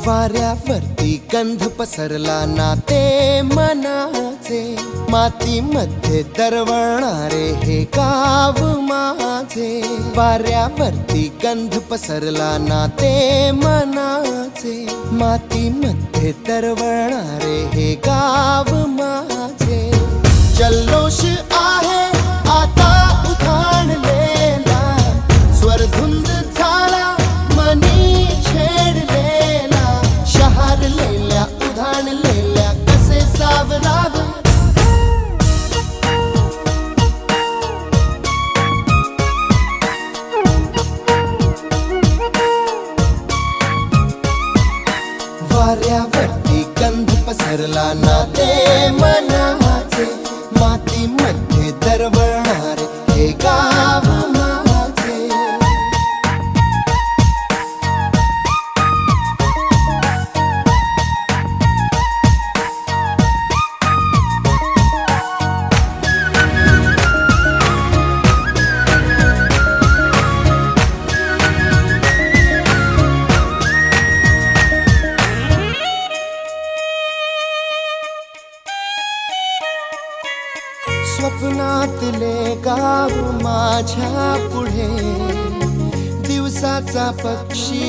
वाऱ्यावरती गंध पसरला ना ते मनाचे, मातीमध्ये दरवळणारे हे गाव माझे. वाऱ्यावरती गंध पसरला ना ते मनाचे, मातीमध्ये दरवळणारे हे गाव माझे. जल्लोष आहे आता उधाणलेला, स्वरधुंद झाला मनी छेडलेला. शहारलेल्या उधाणलेल्या कसे सावराव. वाऱ्यावरती गंध पसरला ना ते मनाचे, मातीमध्ये दरवळणारे हे गाव माझे. स्वप्नातले गाव माझ्या पुढे, दिवसाचा पक्षी